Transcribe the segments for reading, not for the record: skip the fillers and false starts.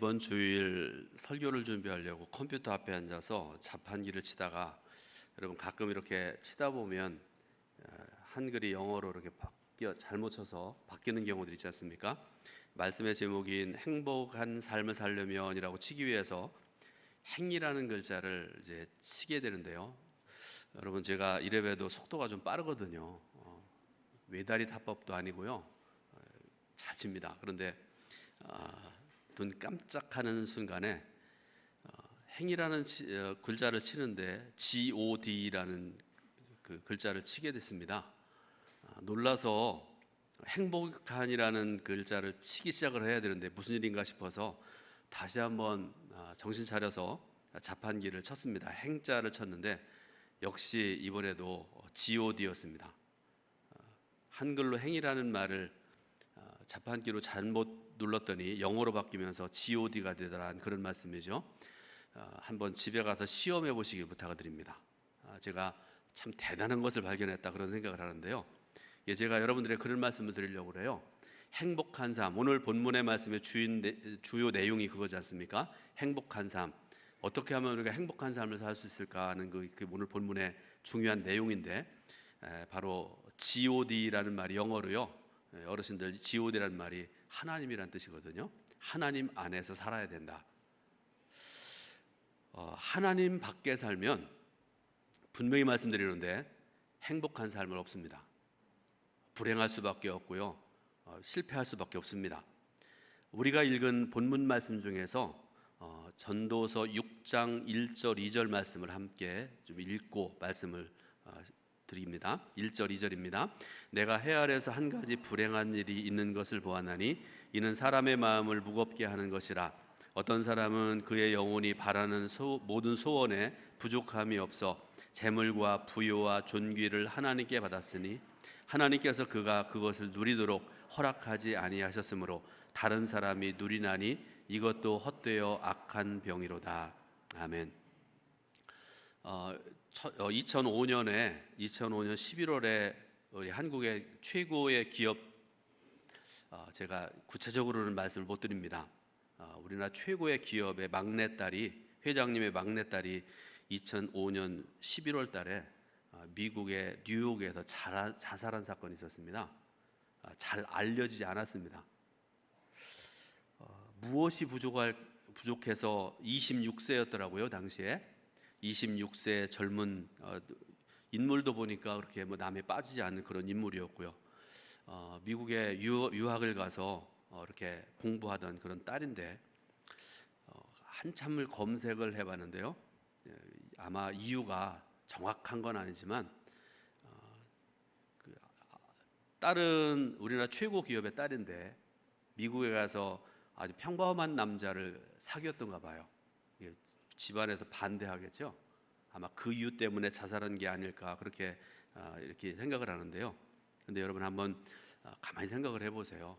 이번 주일 설교를 준비하려고 컴퓨터 앞에 앉아서 자판기를 치다가 여러분 가끔 이렇게 치다 보면 한글이 영어로 이렇게 잘못 쳐서 바뀌는 경우들이 있지 않습니까? 말씀의 제목인 행복한 삶을 살려면이라고 치기 위해서 행이라는 글자를 이제 치게 되는데요. 여러분 제가 이래봬도 속도가 좀 빠르거든요. 외다리 타법도 아니고요. 잘 칩니다. 그런데 눈 깜짝하는 순간에 행이라는 글자를 치는데 GOD라는 그 글자를 치게 됐습니다. 놀라서 행복한이라는 글자를 치기 시작을 해야 되는데 무슨 일인가 싶어서 다시 한번 정신 차려서 자판기를 쳤습니다. 행자를 쳤는데 역시 이번에도 GOD였습니다. 한글로 행이라는 말을 자판기로 잘못 눌렀더니 영어로 바뀌면서 GOD가 되더라는 그런 말씀이죠. 한번 집에 가서 시험해 보시기 부탁을 드립니다. 제가 참 대단한 것을 발견했다 그런 생각을 하는데요. 제가 여러분들의 그런 말씀을 드리려고 그래요. 행복한 삶, 오늘 본문의 말씀의 주요 내용이 그거지 않습니까? 행복한 삶, 어떻게 하면 우리가 행복한 삶을 살 수 있을까 하는 그 오늘 본문의 중요한 내용인데 바로 GOD라는 말이 영어로요. 어르신들 GOD라는 말이 하나님이란 뜻이거든요. 하나님 안에서 살아야 된다. 하나님 밖에 살면 분명히 말씀드리는데 행복한 삶은 없습니다. 불행할 수밖에 없고요. 실패할 수밖에 없습니다. 우리가 읽은 본문 말씀 중에서 전도서 6장 1절 2절 말씀을 함께 좀 읽고 말씀을 드립니다. 1절 2절입니다. 내가 해 아래서 한 가지 불행한 일이 있는 것을 보았나니 이는 사람의 마음을 무겁게 하는 것이라. 어떤 사람은 그의 영혼이 바라는 모든 소원에 부족함이 없어 재물과 부요와 존귀를 하나님께 받았으니 하나님께서 그가 그것을 누리도록 허락하지 아니하셨으므로 다른 사람이 누리나니 이것도 헛되어 악한 병이로다. 아멘. 2005년 11월에 우리 한국의 최고의 기업, 제가 구체적으로는 말씀을 못 드립니다. 우리나라 최고의 기업의 막내딸이, 회장님의 막내딸이 2005년 11월 달에 미국의 뉴욕에서 자살한 사건이 있었습니다. 잘 알려지지 않았습니다. 무엇이 부족해서 26세였더라고요 당시에. 26세 젊은 인물도 보니까 그렇게 남에 빠지지 않는 그런 인물이었고요. 미국에 유학을 가서 이렇게 공부하던 그런 딸인데 한참을 검색을 해봤는데요. 아마 이유가 정확한 건 아니지만 딸은 우리나라 최고 기업의 딸인데 미국에 가서 아주 평범한 남자를 사귀었던가 봐요. 집안에서 반대하겠죠. 아마 그 이유 때문에 자살한 게 아닐까 그렇게 이렇게 생각을 하는데요. 근데 여러분 한번 가만히 생각을 해보세요.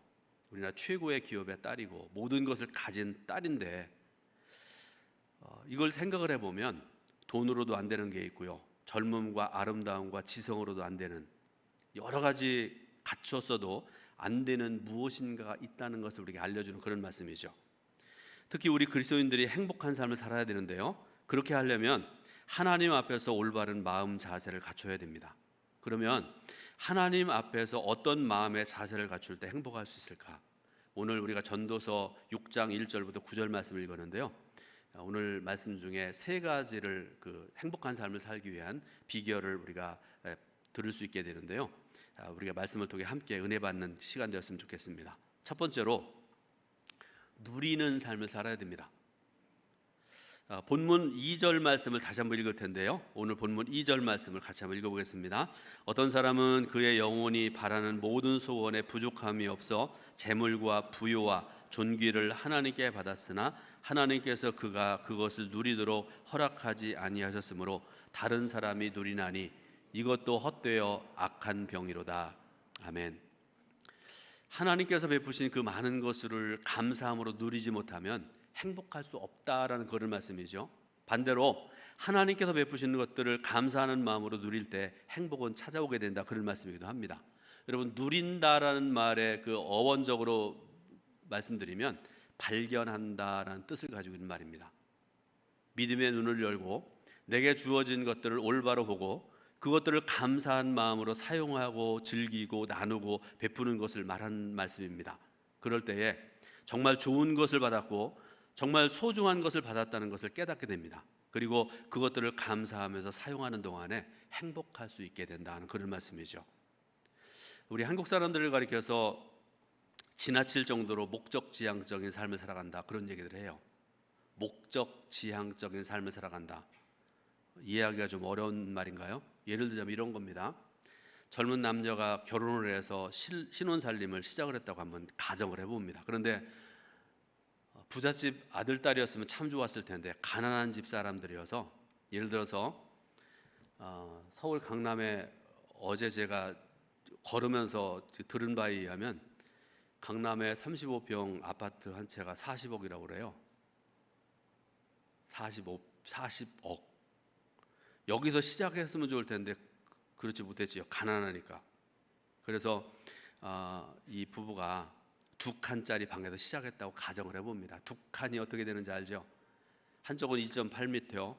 우리나라 최고의 기업의 딸이고 모든 것을 가진 딸인데 이걸 생각을 해보면 돈으로도 안 되는 게 있고요. 젊음과 아름다움과 지성으로도 안 되는 여러 가지 갖췄어도 안 되는 무엇인가가 있다는 것을 우리에게 알려주는 그런 말씀이죠. 특히 우리 그리스도인들이 행복한 삶을 살아야 되는데요. 그렇게 하려면 하나님 앞에서 올바른 마음 자세를 갖춰야 됩니다. 그러면 하나님 앞에서 어떤 마음의 자세를 갖출 때 행복할 수 있을까? 오늘 우리가 전도서 6장 1절부터 9절 말씀을 읽었는데요. 오늘 말씀 중에 세 가지를 행복한 삶을 살기 위한 비결을 우리가 들을 수 있게 되는데요. 우리가 말씀을 통해 함께 은혜 받는 시간 되었으면 좋겠습니다. 첫 번째로 누리는 삶을 살아야 됩니다. 본문 2절 말씀을 다시 한번 읽을 텐데요. 오늘 본문 2절 말씀을 같이 한번 읽어보겠습니다. 어떤 사람은 그의 영혼이 바라는 모든 소원에 부족함이 없어 재물과 부요와 존귀를 하나님께 받았으나 하나님께서 그가 그것을 누리도록 허락하지 아니하셨으므로 다른 사람이 누리나니 이것도 헛되어 악한 병이로다. 아멘. 하나님께서 베푸신 그 많은 것을 감사함으로 누리지 못하면 행복할 수 없다라는 그런 말씀이죠. 반대로 하나님께서 베푸시는 것들을 감사하는 마음으로 누릴 때 행복은 찾아오게 된다 그런 말씀이기도 합니다. 여러분 누린다라는 말의 그 어원적으로 말씀드리면 발견한다라는 뜻을 가지고 있는 말입니다. 믿음의 눈을 열고 내게 주어진 것들을 올바로 보고 그것들을 감사한 마음으로 사용하고 즐기고 나누고 베푸는 것을 말하는 말씀입니다. 그럴 때에 정말 좋은 것을 받았고 정말 소중한 것을 받았다는 것을 깨닫게 됩니다. 그리고 그것들을 감사하면서 사용하는 동안에 행복할 수 있게 된다는 그런 말씀이죠. 우리 한국 사람들을 가리켜서 지나칠 정도로 목적지향적인 삶을 살아간다, 그런 얘기를 해요. 목적지향적인 삶을 살아간다. 이해하기가 좀 어려운 말인가요? 예를 들자면 이런 겁니다. 젊은 남녀가 결혼을 해서 신혼살림을 시작을 했다고 한번 가정을 해봅니다. 그런데 부잣집 아들, 딸이었으면 참 좋았을 텐데 가난한 집 사람들이어서, 예를 들어서 서울 강남에 어제 제가 걸으면서 들은 바에 의하면 강남에 35평 아파트 한 채가 40억이라고 그래요. 40억. 여기서 시작했으면 좋을 텐데 그렇지 못했지요. 가난하니까. 그래서 이 부부가 2칸짜리 방에서 시작했다고 가정을 해봅니다. 2칸이 어떻게 되는지 알죠? 한쪽은 2.8m,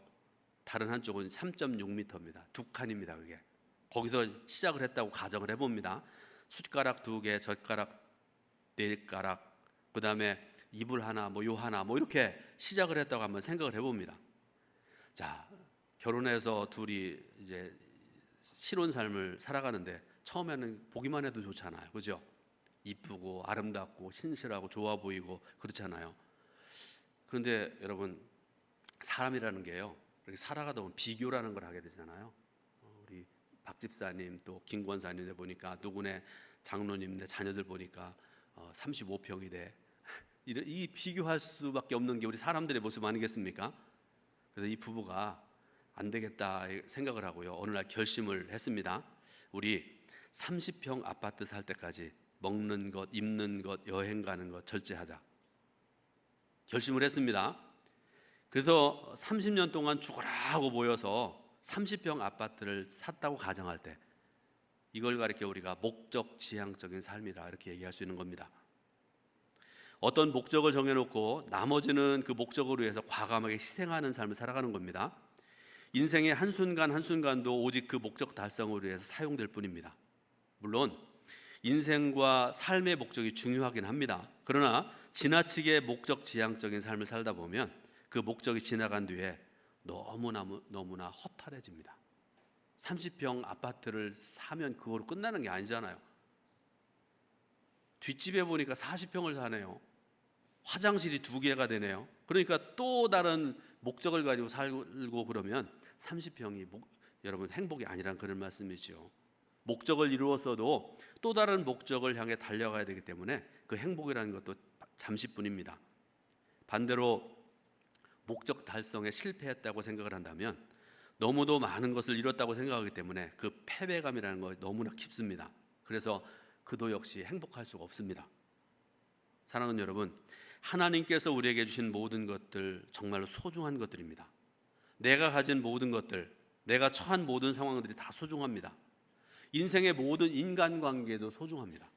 다른 한쪽은 3.6m입니다. 2칸입니다. 그게. 거기서 시작을 했다고 가정을 해봅니다. 숟가락 2개, 젓가락 4가락, 그 다음에 이불 하나, 요 하나, 이렇게 시작을 했다고 한번 생각을 해봅니다. 자, 결혼해서 둘이 이제 신혼 삶을 살아가는데 처음에는 보기만 해도 좋잖아요, 그죠? 이쁘고 아름답고 신실하고 좋아 보이고 그렇잖아요. 그런데 여러분, 사람이라는 게요, 이렇게 살아가다 보면 비교라는 걸 하게 되잖아요. 우리 박 집사님 또 김 권사님들 보니까, 누구네 장로님네 자녀들 보니까 35평이래. 이 비교할 수밖에 없는 게 우리 사람들의 모습 아니겠습니까? 그래서 이 부부가 안 되겠다 생각을 하고요, 어느 날 결심을 했습니다. 우리 30평 아파트 살 때까지 먹는 것, 입는 것, 여행 가는 것 절제하자 결심을 했습니다. 그래서 30년 동안 죽어라 하고 모여서 30평 아파트를 샀다고 가정할 때, 이걸 가리켜 우리가 목적지향적인 삶이라 이렇게 얘기할 수 있는 겁니다. 어떤 목적을 정해놓고 나머지는 그 목적을 위해서 과감하게 희생하는 삶을 살아가는 겁니다. 인생의 한순간 한순간도 오직 그 목적 달성을 위해서 사용될 뿐입니다. 물론 인생과 삶의 목적이 중요하긴 합니다. 그러나 지나치게 목적지향적인 삶을 살다 보면 그 목적이 지나간 뒤에 너무나 허탈해집니다. 30평 아파트를 사면 그거로 끝나는 게 아니잖아요. 뒷집에 보니까 40평을 사네요. 화장실이 2개가 되네요. 그러니까 또 다른 목적을 가지고 살고 그러면 30평이 여러분 행복이 아니란 그런 말씀이죠. 목적을 이루었어도 또 다른 목적을 향해 달려가야 되기 때문에 그 행복이라는 것도 잠시뿐입니다. 반대로 목적 달성에 실패했다고 생각을 한다면 너무도 많은 것을 이뤘다고 생각하기 때문에 그 패배감이라는 거 너무나 깊습니다. 그래서 그도 역시 행복할 수가 없습니다. 사랑하는 여러분, 하나님께서 우리에게 주신 모든 것들 정말로 소중한 것들입니다. 내가 가진 모든 것들, 내가 처한 모든 상황들이 다 소중합니다. 인생의 모든 인간관계도 소중합니다.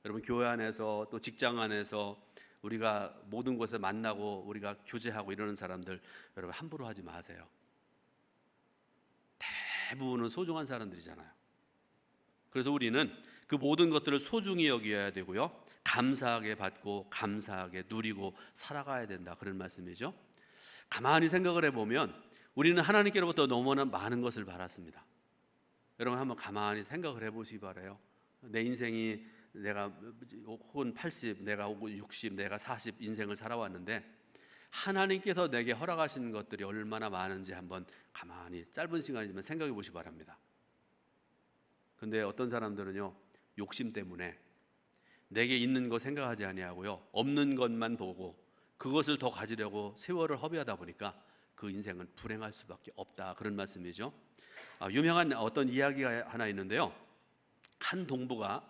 여러분, 교회 안에서 또 직장 안에서 우리가 모든 곳에 만나고 우리가 교제하고 이러는 사람들, 여러분 함부로 하지 마세요. 대부분은 소중한 사람들이잖아요. 그래서 우리는 그 모든 것들을 소중히 여겨야 되고요, 감사하게 받고 감사하게 누리고 살아가야 된다, 그런 말씀이죠. 가만히 생각을 해보면 우리는 하나님께로부터 너무나 많은 것을 받았습니다. 여러분 한번 가만히 생각을 해보시기 바라요. 내 인생이 내가 혹은 80, 내가 혹은 60, 내가 40 인생을 살아왔는데 하나님께서 내게 허락하신 것들이 얼마나 많은지 한번 가만히 짧은 시간이지만 생각해 보시기 바랍니다. 근데 어떤 사람들은요, 욕심 때문에 내게 있는 거 생각하지 아니하고요, 없는 것만 보고 그것을 더 가지려고 세월을 허비하다 보니까 그 인생은 불행할 수밖에 없다, 그런 말씀이죠. 유명한 어떤 이야기가 하나 있는데요, 한 동부가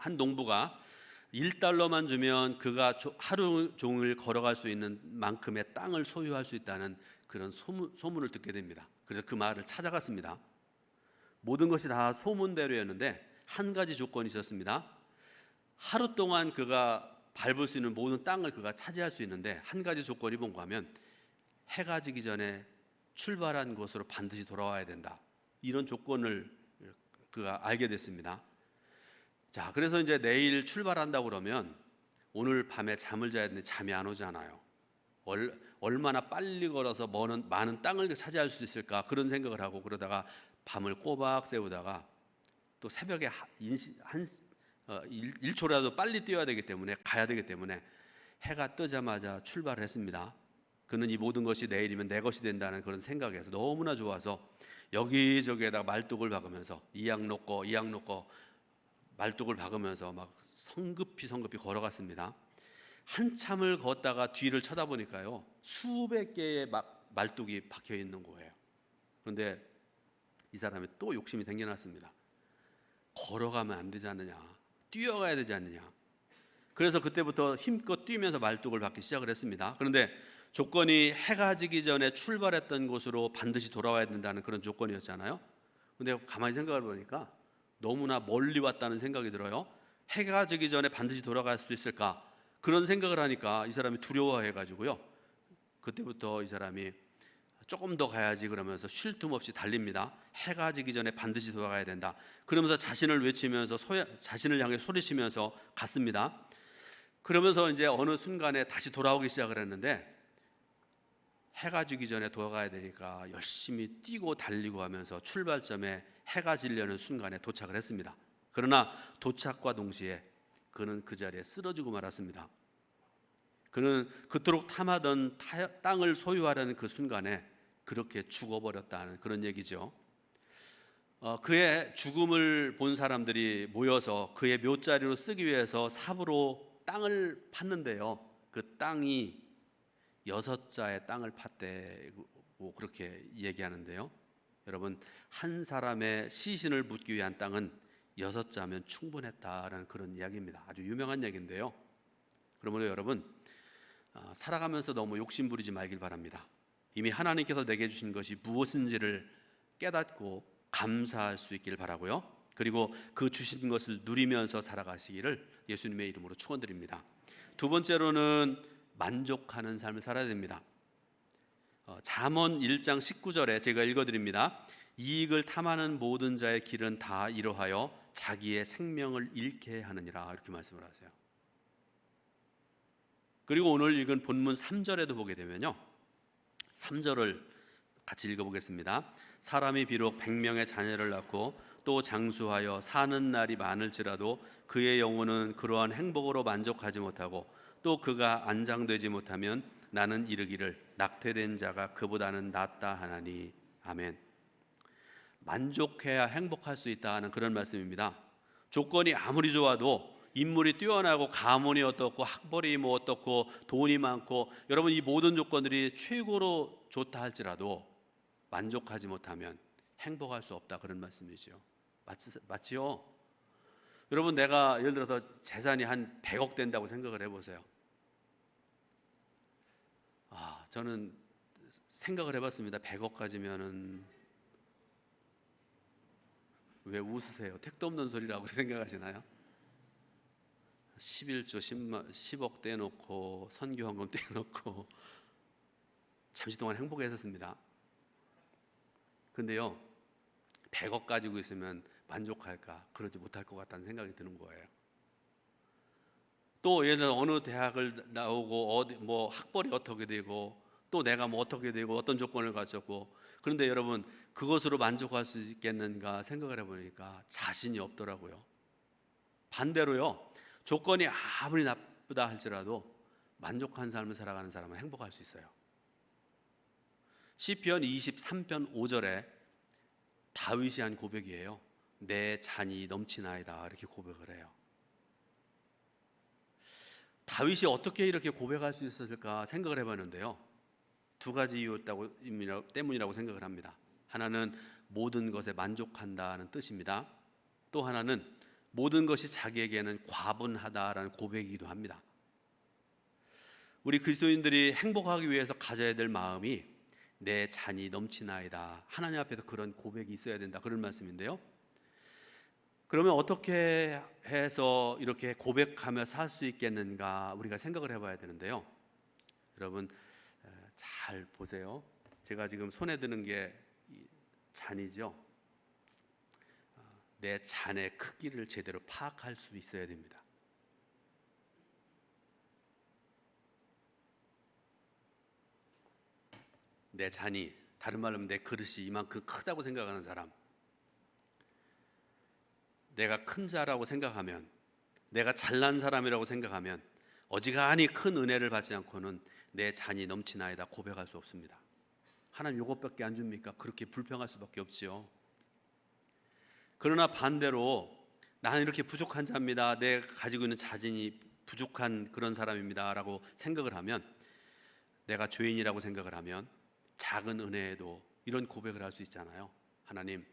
$1만 주면 그가 하루 종일 걸어갈 수 있는 만큼의 땅을 소유할 수 있다는 그런 소문을 듣게 됩니다. 그래서 그 마을을 찾아갔습니다. 모든 것이 다 소문대로였는데 한 가지 조건이 있었습니다. 하루 동안 그가 밟을 수 있는 모든 땅을 그가 차지할 수 있는데 한 가지 조건이 뭔가 하면 해가 지기 전에 출발한 곳으로 반드시 돌아와야 된다. 이런 조건을 그가 알게 됐습니다. 자, 그래서 이제 내일 출발한다고 그러면 오늘 밤에 잠을 자야 되는데 잠이 안 오잖아요. 얼마나 빨리 걸어서 많은 땅을 차지할 수 있을까 그런 생각을 하고 그러다가 밤을 꼬박 새우다가 또 새벽에 1초라도 빨리 뛰어야 되기 때문에 가야 되기 때문에 해가 뜨자마자 출발을 했습니다. 그는 이 모든 것이 내일이면 내 것이 된다는 그런 생각에서 너무나 좋아서 여기저기에다가 말뚝을 박으면서 이악 놓고 말뚝을 박으면서 막 성급히 걸어갔습니다. 한참을 걷다가 뒤를 쳐다보니까요 수백 개의 말뚝이 박혀 있는 거예요. 그런데 이 사람이 또 욕심이 생겨났습니다. 걸어가면 안 되지 않느냐, 뛰어가야 되지 않느냐. 그래서 그때부터 힘껏 뛰면서 말뚝을 박기 시작을 했습니다. 그런데 조건이 해가 지기 전에 출발했던 곳으로 반드시 돌아와야 된다는 그런 조건이었잖아요. 근데 가만히 생각을 보니까 너무나 멀리 왔다는 생각이 들어요. 해가 지기 전에 반드시 돌아갈 수 있을까? 그런 생각을 하니까 이 사람이 두려워해가지고요. 그때부터 이 사람이 조금 더 가야지 그러면서 쉴 틈 없이 달립니다. 해가 지기 전에 반드시 돌아가야 된다. 그러면서 자신을 외치면서 자신을 향해 소리치면서 갔습니다. 그러면서 이제 어느 순간에 다시 돌아오기 시작을 했는데 해가 지기 전에 돌아가야 되니까 열심히 뛰고 달리고 하면서 출발점에 해가 지려는 순간에 도착을 했습니다. 그러나 도착과 동시에 그는 그 자리에 쓰러지고 말았습니다. 그는 그토록 탐하던 땅을 소유하려는 그 순간에 그렇게 죽어버렸다는 그런 얘기죠. 그의 죽음을 본 사람들이 모여서 그의 묘자리로 쓰기 위해서 삽으로 땅을 팠는데요. 그 땅이 6자의 땅을 팠대고 그렇게 얘기하는데요. 여러분, 한 사람의 시신을 묻기 위한 땅은 6자면 충분했다라는 그런 이야기입니다. 아주 유명한 얘기인데요. 그러므로 여러분, 살아가면서 너무 욕심 부리지 말길 바랍니다. 이미 하나님께서 내게 주신 것이 무엇인지를 깨닫고 감사할 수 있기를 바라고요. 그리고 그 주신 것을 누리면서 살아가시기를 예수님의 이름으로 축원드립니다. 두 번째로는 만족하는 삶을 살아야 됩니다. 잠언 1장 19절에 제가 읽어드립니다. 이익을 탐하는 모든 자의 길은 다 이러하여 자기의 생명을 잃게 하느니라, 이렇게 말씀을 하세요. 그리고 오늘 읽은 본문 3절에도 보게 되면요, 3절을 같이 읽어보겠습니다. 사람이 비록 100명의 자녀를 낳고 또 장수하여 사는 날이 많을지라도 그의 영혼은 그러한 행복으로 만족하지 못하고 또 그가 안장되지 못하면 나는 이르기를 낙태된 자가 그보다는 낫다 하나니. 아멘. 만족해야 행복할 수 있다는 그런 말씀입니다. 조건이 아무리 좋아도 인물이 뛰어나고 가문이 어떻고 학벌이 뭐 어떻고 돈이 많고 여러분 이 모든 조건들이 최고로 좋다 할지라도 만족하지 못하면 행복할 수 없다, 그런 말씀이죠. 맞지요? 여러분, 내가 예를 들어서 재산이 한 100억 된다고 생각을 해보세요. 저는 생각을 해봤습니다. 100억 가지면은, 왜 웃으세요? 택도 없는 소리라고 생각하시나요? 11조 10억 떼놓고 선교헌금 떼놓고 잠시 동안 행복했었습니다. 근데요, 100억 가지고 있으면 만족할까? 그러지 못할 것 같다는 생각이 드는 거예요. 또 예를 들어 어느 대학을 나오고 뭐 학벌이 어떻게 되고 또 내가 뭐 어떻게 되고 어떤 조건을 가졌고, 그런데 여러분 그것으로 만족할 수 있겠는가 생각을 해보니까 자신이 없더라고요. 반대로요, 조건이 아무리 나쁘다 할지라도 만족한 삶을 살아가는 사람은 행복할 수 있어요. 시편 23편 5절에 다윗이 한 고백이에요. 내 잔이 넘치나이다, 이렇게 고백을 해요. 다윗이 어떻게 이렇게 고백할 수 있었을까 생각을 해봤는데요, 두 가지 이유 때문이라고 생각을 합니다. 하나는 모든 것에 만족한다는 뜻입니다. 또 하나는 모든 것이 자기에게는 과분하다라는 고백이기도 합니다. 우리 그리스도인들이 행복하기 위해서 가져야 될 마음이 내 잔이 넘치나이다, 하나님 앞에서 그런 고백이 있어야 된다, 그런 말씀인데요, 그러면 어떻게 해서 이렇게 고백하며 살 수 있겠는가 우리가 생각을 해봐야 되는데요. 여러분 잘 보세요. 제가 지금 손에 드는 게 잔이죠. 내 잔의 크기를 제대로 파악할 수 있어야 됩니다. 내 잔이, 다른 말로 하면 내 그릇이 이만큼 크다고 생각하는 사람, 내가 큰 자라고 생각하면, 내가 잘난 사람이라고 생각하면 어지간히 큰 은혜를 받지 않고는 내 잔이 넘치나이다 고백할 수 없습니다. 하나님 이것밖에 안 줍니까? 그렇게 불평할 수밖에 없지요. 그러나 반대로 나는 이렇게 부족한 자입니다, 내가 가지고 있는 자진이 부족한 그런 사람입니다 라고 생각을 하면, 내가 죄인이라고 생각을 하면 작은 은혜에도 이런 고백을 할 수 있잖아요. 하나님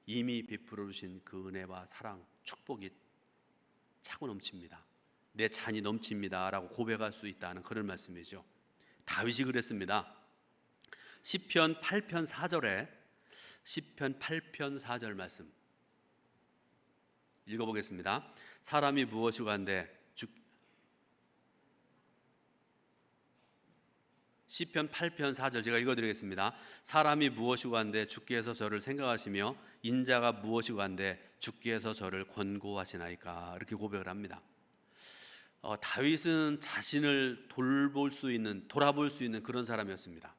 이미 베풀어 주신 그 은혜와 사랑, 축복이 차고 넘칩니다, 내 잔이 넘칩니다 라고 고백할 수 있다는 그런 말씀이죠. 다윗이 그랬습니다. 시편 8편 4절에 시편 8편 4절 말씀 읽어보겠습니다. 사람이 무엇이고 한데 시편 8편 4절 제가 읽어드리겠습니다. 사람이 무엇이고 한데 주께서 저를 생각하시며 인자가 무엇이고 한데 주께서 저를 권고하시나이까, 이렇게 고백을 합니다. 다윗은 자신을 돌아볼 수 있는 그런 사람이었습니다.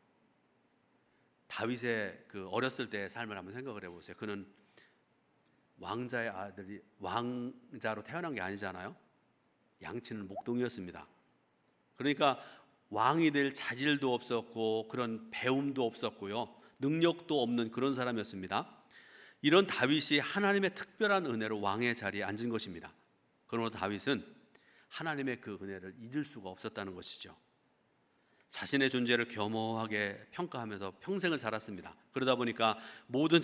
다윗의 그 어렸을 때의 삶을 한번 생각을 해보세요. 그는 왕자의 아들이 왕자로 태어난 게 아니잖아요. 양치는 목동이었습니다. 그러니까 왕이 될 자질도 없었고 그런 배움도 없었고요, 능력도 없는 그런 사람이었습니다. 이런 다윗이 하나님의 특별한 은혜로 왕의 자리에 앉은 것입니다. 그러나 다윗은 하나님의 그 은혜를 잊을 수가 없었다는 것이죠. 자신의 존재를 겸허하게 평가하면서 평생을 살았습니다. 그러다 보니까 모든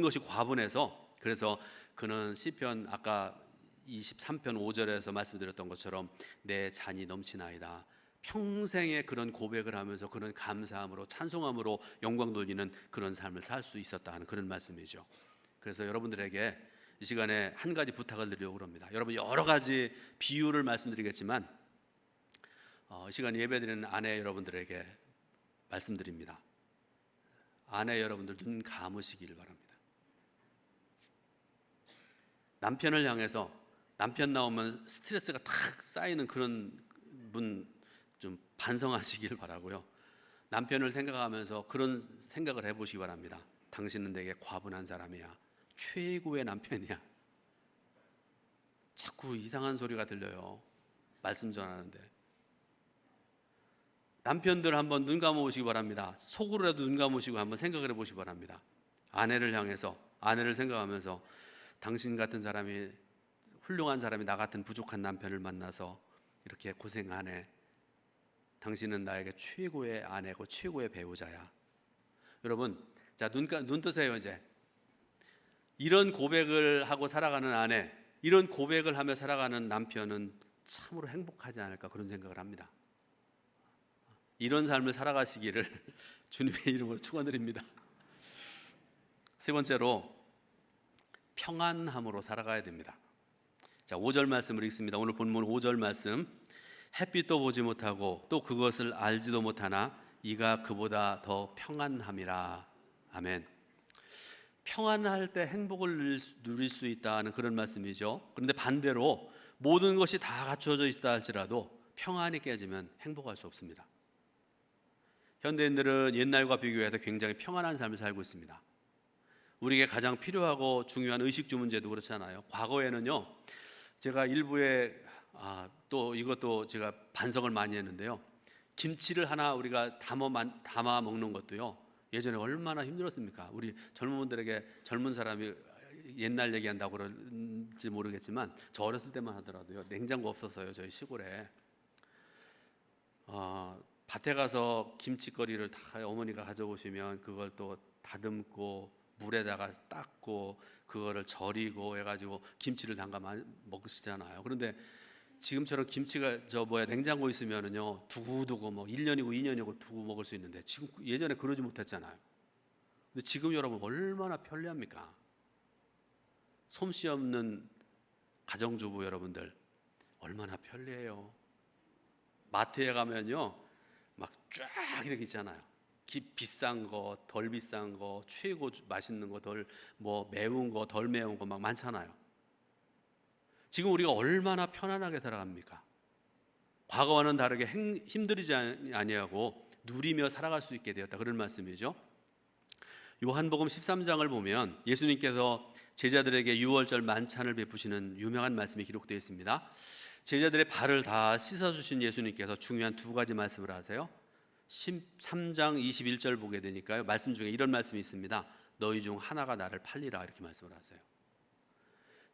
것이 과분해서, 그래서 그는 시편 아까 23편 5절에서 말씀드렸던 것처럼 내 잔이 넘치나이다, 평생의 그런 고백을 하면서 그런 감사함으로 찬송함으로 영광 돌리는 그런 삶을 살 수 있었다 하는 그런 말씀이죠. 그래서 여러분들에게 이 시간에 한 가지 부탁을 드리려고 합니다. 여러분 여러 가지 비유를 말씀드리겠지만 이 시간 예배드리는 아내 여러분들에게 말씀드립니다. 아내 여러분들 눈 감으시길 바랍니다. 남편을 향해서, 남편 나오면 스트레스가 탁 쌓이는 그런 분 좀 반성하시길 바라고요. 남편을 생각하면서 그런 생각을 해보시기 바랍니다. 당신은 되게 과분한 사람이야, 최고의 남편이야. 자꾸 이상한 소리가 들려요, 말씀 전하는데. 남편들 한번 눈 감아보시기 바랍니다. 속으로라도 눈 감으시고 한번 생각을 해보시기 바랍니다. 아내를 향해서, 아내를 생각하면서 당신 같은 사람이, 훌륭한 사람이 나 같은 부족한 남편을 만나서 이렇게 고생하네, 당신은 나에게 최고의 아내고 최고의 배우자야. 여러분 자, 눈 뜨세요. 이제 이런 고백을 하고 살아가는 아내, 이런 고백을 하며 살아가는 남편은 참으로 행복하지 않을까 그런 생각을 합니다. 이런 삶을 살아가시기를 주님의 이름으로 축원드립니다. 세 번째로 평안함으로 살아가야 됩니다. 자, 5절 말씀을 읽습니다. 오늘 본문 5절 말씀. 햇빛도 보지 못하고 또 그것을 알지도 못하나 이가 그보다 더 평안함이라. 아멘. 평안할 때 행복을 누릴 수 있다는 그런 말씀이죠. 그런데 반대로 모든 것이 다 갖춰져 있다 할지라도 평안이 깨지면 행복할 수 없습니다. 현대인들은 옛날과 비교해서 굉장히 평안한 삶을 살고 있습니다. 우리에게 가장 필요하고 중요한 의식주 문제도 그렇잖아요. 과거에는요, 제가 일부에 또 이것도 제가 반성을 많이 했는데요, 김치를 하나 우리가 담아 먹는 것도요, 예전에 얼마나 힘들었습니까? 우리 젊은 분들에게, 젊은 사람이 옛날 얘기한다고 그런지 모르겠지만 저 어렸을 때만 하더라도요, 냉장고 없었어요. 저희 시골에 밭에 가서 김치거리를 다 어머니가 가져오시면 그걸 또 다듬고 물에다가 닦고 그거를 절이고 해가지고 김치를 담가 먹으시잖아요. 그런데 지금처럼 김치가 냉장고 있으면은요, 두고두고 뭐 1년이고 2년이고 두고 먹을 수 있는데, 지금 예전에 그러지 못했잖아요. 근데 지금 여러분 얼마나 편리합니까? 솜씨 없는 가정주부 여러분들 얼마나 편리해요. 마트에 가면요 막 쫙 이렇게 있잖아요. 비싼 거, 덜 비싼 거, 최고 맛있는 거, 덜 뭐 매운 거, 덜 매운 거 막 많잖아요. 지금 우리가 얼마나 편안하게 살아갑니까? 과거와는 다르게 힘들이지 아니하고 누리며 살아갈 수 있게 되었다, 그런 말씀이죠. 요한복음 13장을 보면 예수님께서 제자들에게 유월절 만찬을 베푸시는 유명한 말씀이 기록되어 있습니다. 제자들의 발을 다 씻어주신 예수님께서 중요한 두 가지 말씀을 하세요. 13장 21절 보게 되니까요, 말씀 중에 이런 말씀이 있습니다. 너희 중 하나가 나를 팔리라, 이렇게 말씀을 하세요.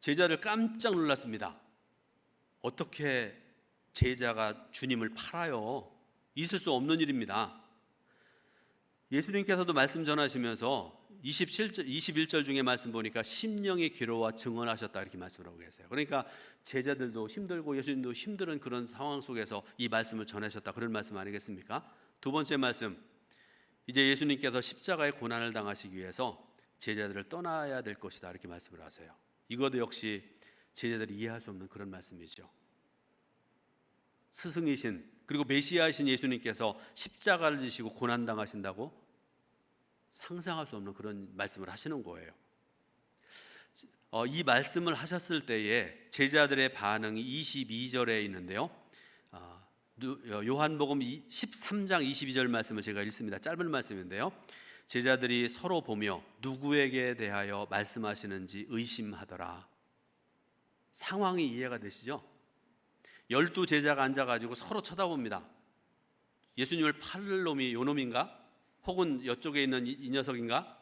제자들 깜짝 놀랐습니다. 어떻게 제자가 주님을 팔아요? 있을 수 없는 일입니다. 예수님께서도 말씀 전하시면서 21절 중에 말씀 보니까 심령의 괴로워 증언하셨다, 이렇게 말씀을 하고 계세요. 그러니까 제자들도 힘들고 예수님도 힘든 그런 상황 속에서 이 말씀을 전하셨다, 그런 말씀 아니겠습니까? 두 번째 말씀, 이제 예수님께서 십자가의 고난을 당하시기 위해서 제자들을 떠나야 될 것이다, 이렇게 말씀을 하세요. 이것도 역시 제자들이 이해할 수 없는 그런 말씀이죠. 스승이신 그리고 메시아이신 예수님께서 십자가를 지시고 고난당하신다고 상상할 수 없는 그런 말씀을 하시는 거예요. 이 말씀을 하셨을 때에 제자들의 반응이 22절에 있는데요. 요한복음 13장 22절 말씀을 제가 읽습니다. 짧은 말씀인데요. 제자들이 서로 보며 누구에게 대하여 말씀하시는지 의심하더라. 상황이 이해가 되시죠? 12 제자가 앉아가지고 서로 쳐다봅니다. 예수님을 팔 놈이 요 놈인가? 혹은 이쪽에 있는 이 녀석인가?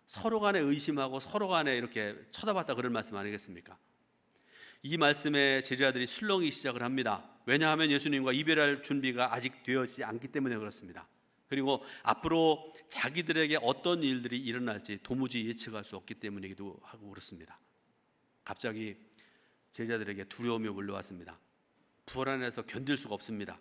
서로 간에 의심하고 서로 간에 이렇게 쳐다봤다, 그런 말씀 아니겠습니까? 이 말씀에 제자들이 술렁이기 시작을 합니다. 왜냐하면 예수님과 이별할 준비가 아직 되어지지 않기 때문에 그렇습니다. 그리고 앞으로 자기들에게 어떤 일들이 일어날지 도무지 예측할 수 없기 때문이기도 하고 그렇습니다. 갑자기 제자들에게 두려움이 몰려왔습니다. 불안해서 견딜 수가 없습니다.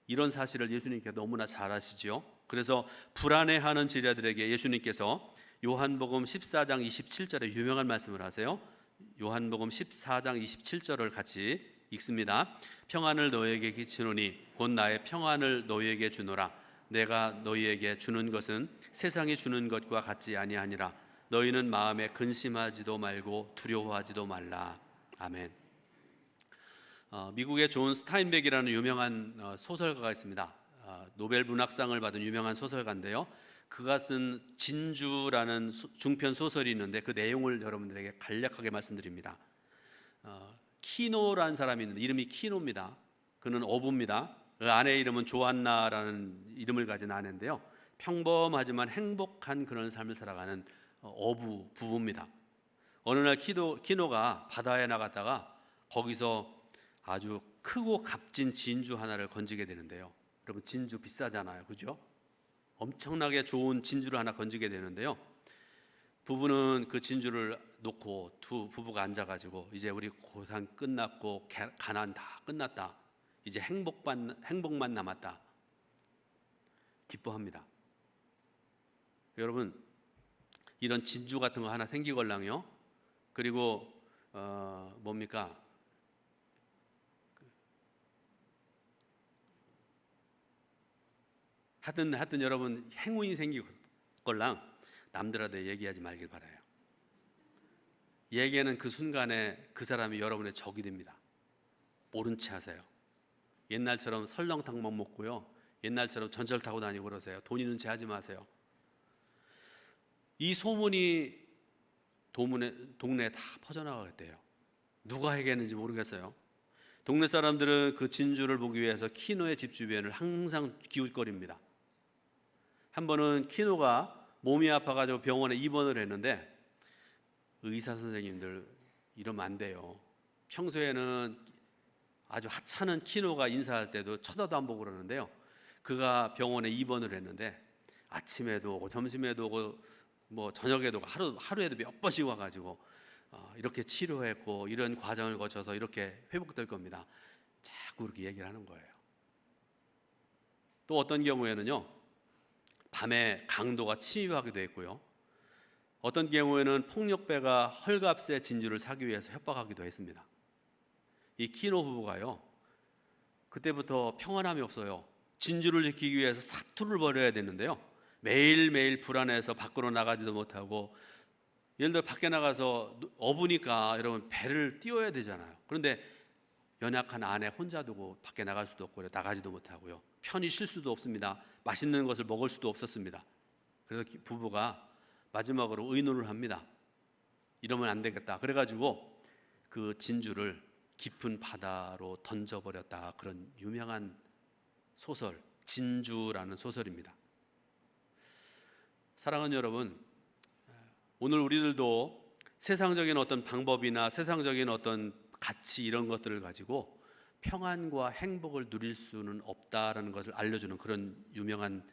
이런 사실을 예수님께서 너무나 잘 아시죠. 그래서 불안해하는 제자들에게 예수님께서 요한복음 14장 27절에 유명한 말씀을 하세요. 요한복음 14장 27절을 같이 읽습니다. 평안을 너희에게 끼치노니 곧 나의 평안을 너희에게 주노라. 내가 너희에게 주는 것은 세상이 주는 것과 같지 아니하니라. 너희는 마음에 근심하지도 말고 두려워하지도 말라. 아멘. 미국의 존 스타인백이라는 유명한 소설가가 있습니다. 노벨 문학상을 받은 유명한 소설가인데요. 그가 쓴 진주라는 중편 소설이 있는데 그 내용을 여러분들에게 간략하게 말씀드립니다. 키노라는 사람이 있는데 이름이 키노입니다. 그는 어부입니다. 그 아내의 이름은 조안나라는 이름을 가진 아내인데요. 평범하지만 행복한 그런 삶을 살아가는 어부 부부입니다. 어느 날 키노가 바다에 나갔다가 거기서 아주 크고 값진 진주 하나를 건지게 되는데요. 여러분, 진주 비싸잖아요, 그죠? 엄청나게 좋은 진주를 하나 건지게 되는데요. 부부는 그 진주를 놓고 두 부부가 앉아가지고 이제 우리 고생 끝났고 가난 다 끝났다, 이제 행복만 남았다, 기뻐합니다. 여러분, 이런 진주 같은 거 하나 생기걸랑요. 그리고 뭡니까? 하여튼 여러분, 행운이 생기걸랑 남들한테 얘기하지 말길 바라요. 얘기하는 그 순간에 그 사람이 여러분의 적이 됩니다. 모른 체 하세요. 옛날처럼 설렁탕만 먹고요, 옛날처럼 전철 타고 다니고 그러세요. 돈 있는 체 하지 마세요. 이 소문이 동네에 다 퍼져나가겠대요. 누가 해겠는지 모르겠어요. 동네 사람들은 그 진주를 보기 위해서 키노의 집 주변을 항상 기웃거립니다. 한 번은 키노가 몸이 아파가지고 병원에 입원을 했는데 의사 선생님들 이러면 안 돼요. 평소에는 아주 하찮은 키노가 인사할 때도 쳐다도 안 보고 그러는데요. 그가 병원에 입원을 했는데 아침에도 오고 점심에도 오고 뭐 저녁에도 오고 하루에도 몇 번씩 와가지고 이렇게 치료했고 이런 과정을 거쳐서 이렇게 회복될 겁니다. 자꾸 그렇게 얘기를 하는 거예요. 또 어떤 경우에는요, 밤에 강도가 침입하기도 했고요. 어떤 경우에는 폭력배가 헐값에 진주를 사기 위해서 협박하기도 했습니다. 이 키노 부부가요, 그때부터 평안함이 없어요. 진주를 지키기 위해서 사투를 벌여야 되는데요, 매일매일 불안해서 밖으로 나가지도 못하고, 예를 들어 밖에 나가서 어부니까 여러분 배를 띄워야 되잖아요. 그런데 연약한 아내 혼자 두고 밖에 나갈 수도 없고 나가지도 못하고요, 편히 쉴 수도 없습니다. 맛있는 것을 먹을 수도 없었습니다. 그래서 부부가 마지막으로 의논을 합니다. 이러면 안 되겠다. 그래가지고 그 진주를 깊은 바다로 던져버렸다. 그런 유명한 소설, 진주라는 소설입니다. 사랑하는 여러분, 오늘 우리들도 세상적인 어떤 방법이나 세상적인 어떤 가치, 이런 것들을 가지고 평안과 행복을 누릴 수는 없다라는 것을 알려주는 그런 유명한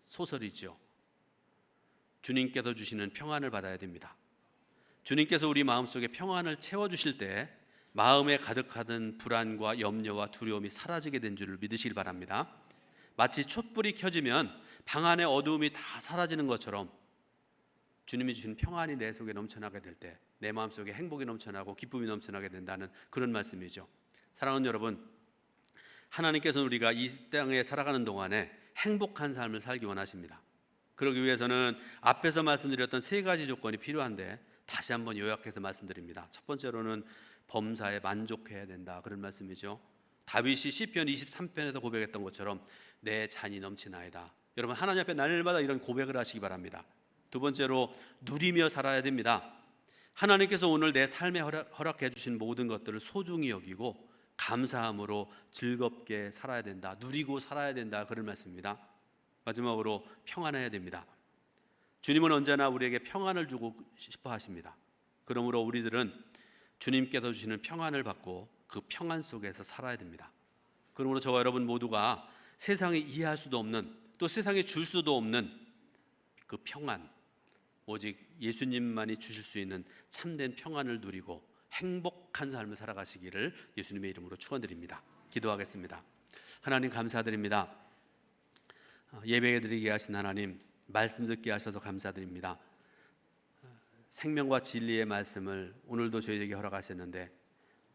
소설이죠. 주님께서 주시는 평안을 받아야 됩니다. 주님께서 우리 마음속에 평안을 채워주실 때 마음에 가득하던 불안과 염려와 두려움이 사라지게 된 줄을 믿으시길 바랍니다. 마치 촛불이 켜지면 방 안의 어두움이 다 사라지는 것처럼 주님이 주신 평안이 내 속에 넘쳐나게 될 때 내 마음속에 행복이 넘쳐나고 기쁨이 넘쳐나게 된다는 그런 말씀이죠. 사랑하는 여러분, 하나님께서는 우리가 이 땅에 살아가는 동안에 행복한 삶을 살기 원하십니다. 그러기 위해서는 앞에서 말씀드렸던 세 가지 조건이 필요한데 다시 한번 요약해서 말씀드립니다. 첫 번째로는 범사에 만족해야 된다, 그런 말씀이죠. 다윗이 시편 23편에서 고백했던 것처럼 내 잔이 넘치나이다. 여러분, 하나님 앞에 날마다 이런 고백을 하시기 바랍니다. 두 번째로 누리며 살아야 됩니다. 하나님께서 오늘 내 삶에 허락해 주신 모든 것들을 소중히 여기고 감사함으로 즐겁게 살아야 된다, 누리고 살아야 된다, 그런 말씀입니다. 마지막으로 평안해야 됩니다. 주님은 언제나 우리에게 평안을 주고 싶어 하십니다. 그러므로 우리들은 주님께서 주시는 평안을 받고 그 평안 속에서 살아야 됩니다. 그러므로 저와 여러분 모두가 세상이 이해할 수도 없는, 또 세상이 줄 수도 없는 그 평안, 오직 예수님만이 주실 수 있는 참된 평안을 누리고 행복한 삶을 살아가시기를 예수님의 이름으로 축원드립니다. 기도하겠습니다. 하나님, 감사드립니다. 예배 드리게 하신 하나님, 말씀 듣게 하셔서 감사드립니다. 생명과 진리의 말씀을 오늘도 저희에게 허락하셨는데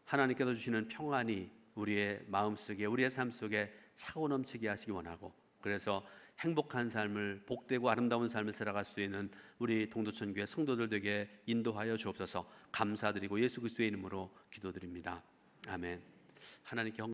하나님께서 주시는 평안이 우리의 마음속에, 우리의 삶 속에 차고 넘치게 하시기 원하고, 그래서 행복한 삶을, 복되고 아름다운 삶을 살아갈 수 있는 우리 동두천교회 성도들 되게 인도하여 주옵소서. 감사드리고 예수 그리스도의 이름으로 기도드립니다. 아멘. 하나님께